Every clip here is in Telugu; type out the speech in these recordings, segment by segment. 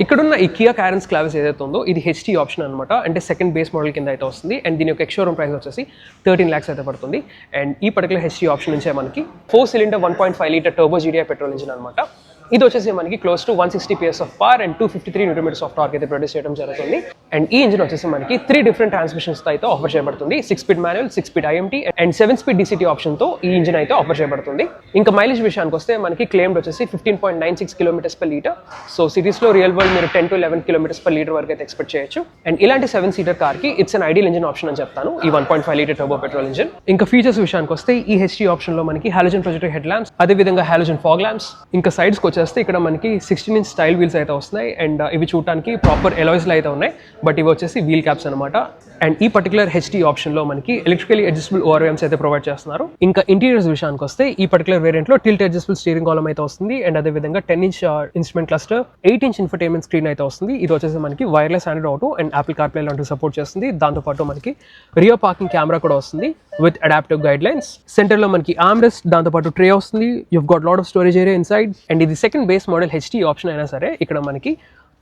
ఇక్కడున్న ఈ కియా క్యారెన్స్ క్లావిస్ ఏదైతే ఉందో ఇది హెచ్టీ ఆప్షన్ అనమాట, అంటే సెకండ్ బేస్ మోడల్ కింద అయితే వస్తుంది. అండ్ దీని యొక్క ఎక్స్ షోరూమ్ ప్రైస్ వచ్చేసి 13 lakhs అయితే పడుతుంది. అండ్ ఈ పర్టికులర్ హెచ్టీ ఆప్షన్ నుంచే మనకి 4-cylinder 1.5 liter turbo GDI petrol engine అనమాట. ఇది వచ్చేసి మనకి close to 160 PS of power and 253 Nm of torque అయితే ప్రొడ్యూస్ చేయడం జరుగుతుంది. అండ్ ఈ ఇంజిన్ వచ్చేసి మనకి 3 different ట్రాన్స్మిషన్స్ అయితే ఆఫర్ చేయబడుతుంది. 6-speed manual, 6-speed IMT and 7-speed DCT option తో ఈ ఇంజిన్ అయితే ఆఫర్ చేయబడుతుంది. ఇంకా మైలేజ్ విషయానికి వస్తే మనకి క్లెయిమ్డ్ వచ్చేసి 15.96 km/L. సో సిటీస్ లో రియల్ వరల్డ్ మీరు 10 to 11 km/L వరకు అయితే ఎక్స్పెక్ట్ చేయొచ్చు. అండ్ ఇలాంటి 7-seater కార్ కి it's an ideal engine option అని చెప్తాను, ఈ 1.5 liter టర్బో పెట్రోల్ ఇంజిన్. ఇంకా ఫీచర్స్ విషయానికి వస్తే ఈ హెచ్టీ ఆప్షన్ లో మనకి హాలోజన్ ప్రొజెక్టర్ హెడ్ ల్యాంప్స్, అదే విధంగా హాలోజన్ ఫాగ్ ల్యాంప్స్, ఇంకా సైడ్స్ కి వచ్చేస్తే ఇక్కడ మనకి 16-inch స్టైల్ వీల్స్ అయితే వస్తున్నాయి. అండ్ ఇవి చూడడానికి ప్రాపర్ ఎలాయ్స్ లో అయితే ఉన్నాయి, బట్ ఇవి వచ్చేసి వీల్ క్యాప్స్ అనమాట. అండ్ ఈ పర్టికులర్ హెచ్టీ ఆప్షన్ లో మనకి ఎలక్ట్రికలీ అడ్జస్టబుల్ ఓఆర్ఎమ్స్ అయితే ప్రొవైడ్ చేస్తున్నారు. ఇంకా ఇంటీరియర్స్ విషయానికి వస్తే ఈ పర్టికులర్ వేరియంట్ లో టిల్ట్ అడ్జస్టబుల్ స్టీరింగ్ కాలమ్ అయితే వస్తుంది. అండ్ అదే విధంగా 10-inch instrument cluster, 8-inch infotainment screen అయితే వస్తుంది. ఇది వచ్చేసి మనకి wireless Android auto and Apple CarPlay లాంటివి సపోర్ట్ చేస్తుంది. దాంతో పాటు మనకి రియర్ పార్కింగ్ కెమెరా కూడా వస్తుంది with adaptive guide lines. Centre లో మనకి ఆర్మ్ రెస్ట్, దాంతో పాటు ట్రే వస్తుంది. You've got lot of storage area inside. And ఇది second base model HT option అయినా సరే ఇక్కడ మనకి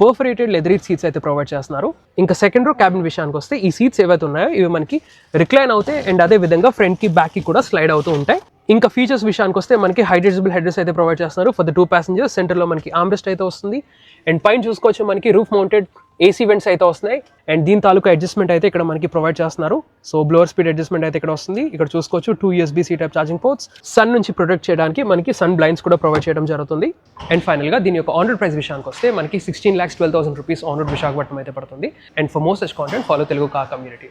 పర్ఫరేటెడ్ లెదర్ సీట్స్ అయితే ప్రొవైడ్ చేస్తున్నారు. ఇంకా సెకండ్ రో క్యాబిన్ విషయానికి వస్తే ఈ సీట్స్ ఏవైతే ఉన్నాయో ఇవి మనకి రిక్లైన్ అవుతాయి అండ్ అదే విధంగా ఫ్రంట్ కి బ్యాక్ కి కూడా స్లైడ్ అవుతూ ఉంటాయి. ఇంకా ఫీచర్స్ విషయానికి వస్తే మనకి హైడ్రేజబుల్ హెడ్ రెస్ట్ అయితే ప్రొవైడ్ చేస్తున్నారు ఫర్ ద 2 passengers. సెంటర్ లో మనకి ఆర్మ్ రెస్ట్ అయితే వస్తుంది. అండ్ పైన చూసుకోవచ్చు మనకి రూఫ్ మౌంటెడ్ ఏసీ వెంట్స్ అయితే వస్తున్నాయి. అండ్ దీని తాలూకా అడ్జస్ట్మెంట్ అయితే ఇక్కడ మనకి ప్రొవైడ్ చేస్తున్నారు. సో బ్లోవర్ స్పీడ్ అడ్జస్ట్మెంట్ అయితే ఇక్కడ వస్తుంది. ఇక్కడ చూసుకోవచ్చు 2 USB-C type charging ports. Sun నుంచి ప్రొటెక్ట్ చేయడానికి మనకి సన్ బ్లైండ్స్ కూడా ప్రొవైడ్ చేయడం జరుగుతుంది. అండ్ ఫైనల్ గా దీని యొక్క ఆన్ రోడ్ ప్రైస్ విషయానికి వస్తే మనకి 16,12,000 rupees ఆన్ రోడ్ విశాఖపట్నం అయితే పడుతుంది. And for more such content follow Telugu car community.